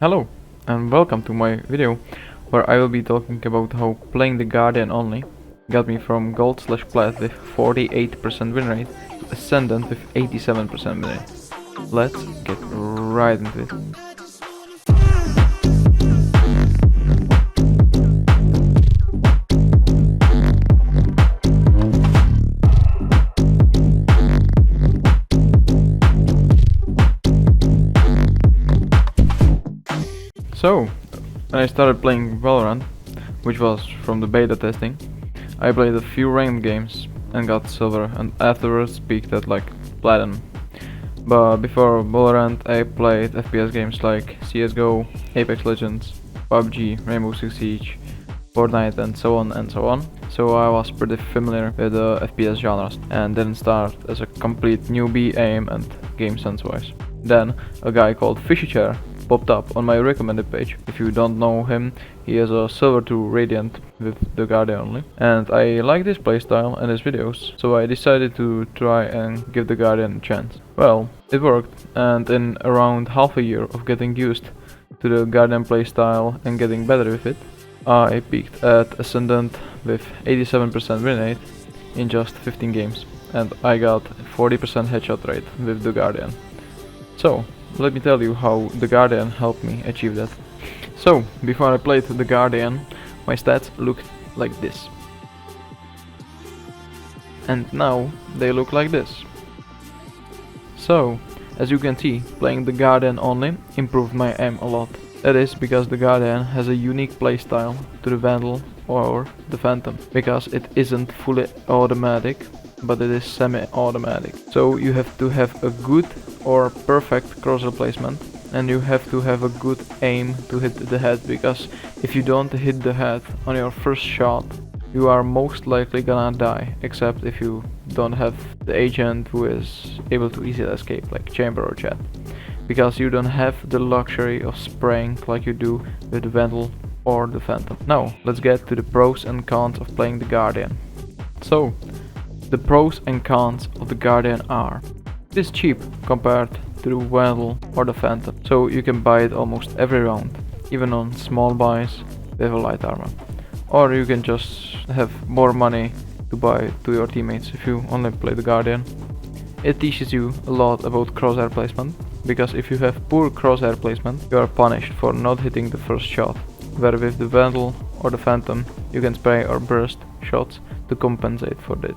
Hello and welcome to my video where I will be talking about how playing the Guardian only got me from gold/plat with 48% win rate to ascendant with 87% win rate. Let's get right into it. So, when I started playing Valorant, which was from the beta testing, I played a few ranked games and got silver and afterwards peaked at like platinum. But before Valorant I played FPS games like CSGO, Apex Legends, PUBG, Rainbow Six Siege, Fortnite and so on and so on. So I was pretty familiar with the FPS genres and didn't start as a complete newbie aim and game sense wise. Then a guy called FishyChair popped up on my recommended page. If you don't know him, he is a silver 2 radiant with the Guardian only. And I like his playstyle and his videos, so I decided to try and give the Guardian a chance. Well, it worked, and in around half a year of getting used to the Guardian playstyle and getting better with it, I peaked at Ascendant with 87% win rate in just 15 games, and I got 40% headshot rate with the Guardian. So, let me tell you how the Guardian helped me achieve that. So, before I played the Guardian, my stats looked like this. And now they look like this. So, as you can see, playing the Guardian only improved my aim a lot. That is because the Guardian has a unique playstyle to the Vandal or the Phantom, because it isn't fully automatic, but it is semi-automatic. So you have to have a good or perfect crosshair placement, and you have to have a good aim to hit the head, because if you don't hit the head on your first shot, you are most likely gonna die, except if you don't have the agent who is able to easily escape, like Chamber or Chat, because you don't have the luxury of spraying like you do with the Vandal or the Phantom. Now, let's get to the pros and cons of playing the Guardian. So, the pros and cons of the Guardian are: it is cheap compared to the Vandal or the Phantom, so you can buy it almost every round, even on small buys with a light armor. Or you can just have more money to buy to your teammates if you only play the Guardian. It teaches you a lot about crosshair placement, because if you have poor crosshair placement, you are punished for not hitting the first shot, where with the Vandal or the Phantom you can spray or burst shots to compensate for that.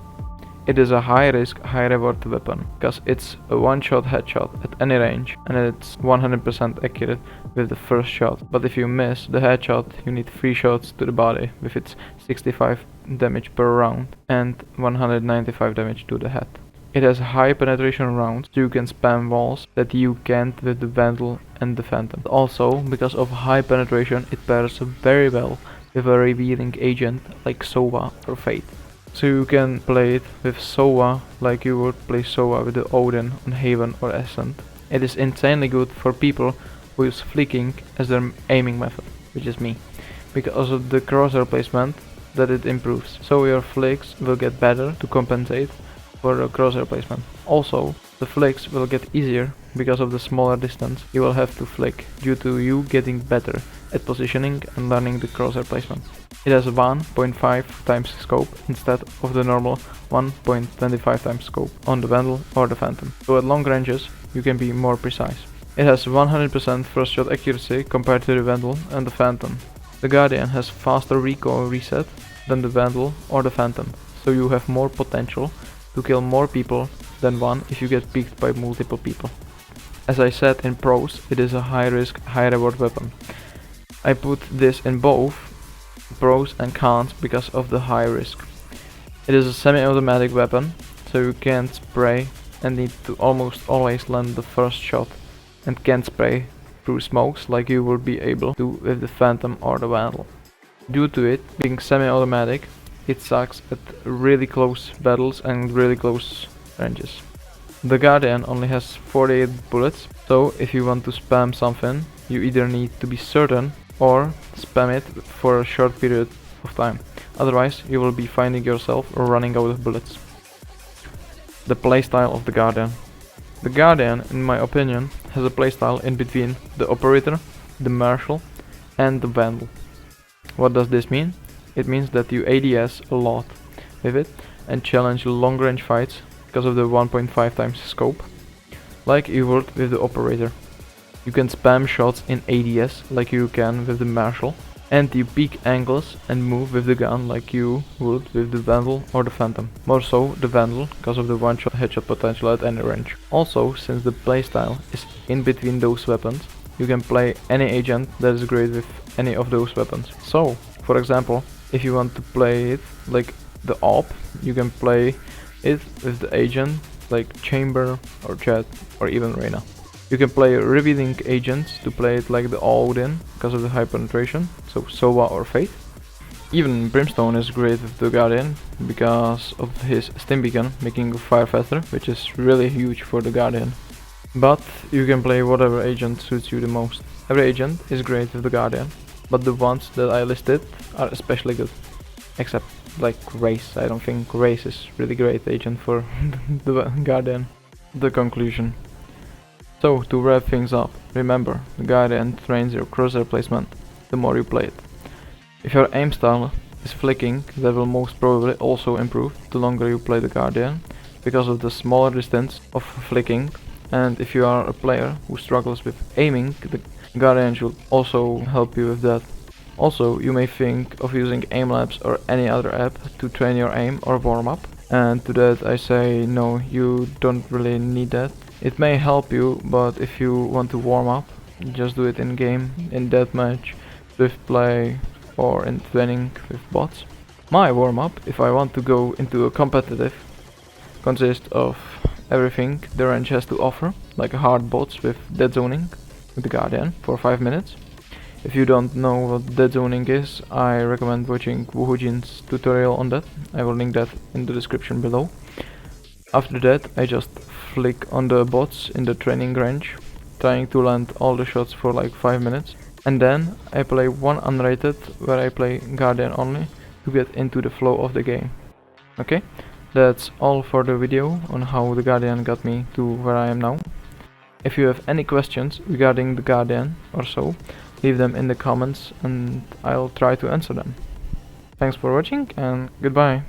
It is a high risk, high reward weapon, because it's a one-shot headshot at any range and it's 100% accurate with the first shot. But if you miss the headshot, you need 3 shots to the body with its 65 damage per round and 195 damage to the head. It has high penetration rounds, so you can spam walls that you can't with the Vandal and the Phantom. Also, because of high penetration, it pairs very well with a revealing agent like Sova or Fate. So you can play it with Sova like you would play Sova with the Odin on Haven or Ascent. It is insanely good for people who use flicking as their aiming method, which is me, because of the crosshair placement that it improves. So your flicks will get better to compensate for the crosshair placement. Also, the flicks will get easier because of the smaller distance you will have to flick, due to you getting better at positioning and learning the crosshair placement. It has 1.5 times scope instead of the normal 1.25 times scope on the Vandal or the Phantom, so at long ranges you can be more precise. It has 100% first shot accuracy compared to the Vandal and the Phantom. The Guardian has faster recoil reset than the Vandal or the Phantom, so you have more potential to kill more people than one if you get picked by multiple people. As I said in pros, it is a high risk, high reward weapon. I put this in both pros and cons because of the high risk. It is a semi-automatic weapon, so you can't spray and need to almost always land the first shot, and can't spray through smokes like you would be able to with the Phantom or the Vandal. Due to it being semi-automatic, it sucks at really close battles and really close ranges. The Guardian only has 48 bullets, so if you want to spam something, you either need to be certain or spam it for a short period of time. Otherwise, you will be finding yourself running out of bullets. The playstyle of the Guardian. The Guardian, in my opinion, has a playstyle in between the Operator, the Marshal, and the Vandal. What does this mean? It means that you ADS a lot with it and challenge long range fights because of the 1.5 times scope, like you would with the Operator. You can spam shots in ADS like you can with the Marshal, and you peek angles and move with the gun like you would with the Vandal or the Phantom. More so the Vandal because of the one-shot headshot potential at any range. Also, since the playstyle is in between those weapons, you can play any agent that is great with any of those weapons. So, for example, if you want to play it like the AWP, you can play it with the agent like Chamber or Jet or even Reyna. You can play revealing agents to play it like the All-Within because of the high penetration, so Sova or Fate. Even Brimstone is great with the Guardian because of his stim beacon making fire faster, which is really huge for the Guardian. But you can play whatever agent suits you the most. Every agent is great with the Guardian, but the ones that I listed are especially good. Except like Race. I don't think Race is really great agent for the Guardian. The conclusion. So to wrap things up, remember, the Guardian trains your crosshair placement the more you play it. If your aim style is flicking, that will most probably also improve the longer you play the Guardian, because of the smaller distance of flicking. And if you are a player who struggles with aiming, the Guardian should also help you with that. Also, you may think of using Aim Labs or any other app to train your aim or warm up. And to that I say no, you don't really need that. It may help you, but if you want to warm up, just do it in game, in deathmatch, swift play or in training with bots. My warm up, if I want to go into a competitive, consists of everything the range has to offer, like hard bots with dead zoning with the Guardian for 5 minutes. If you don't know what dead zoning is, I recommend watching Wuhujin's tutorial on that. I will link that in the description below. After that, I just flick on the bots in the training range, trying to land all the shots for like 5 minutes. And then I play one unrated where I play Guardian only to get into the flow of the game. Okay? That's all for the video on how the Guardian got me to where I am now. If you have any questions regarding the Guardian or so, leave them in the comments and I'll try to answer them. Thanks for watching and goodbye.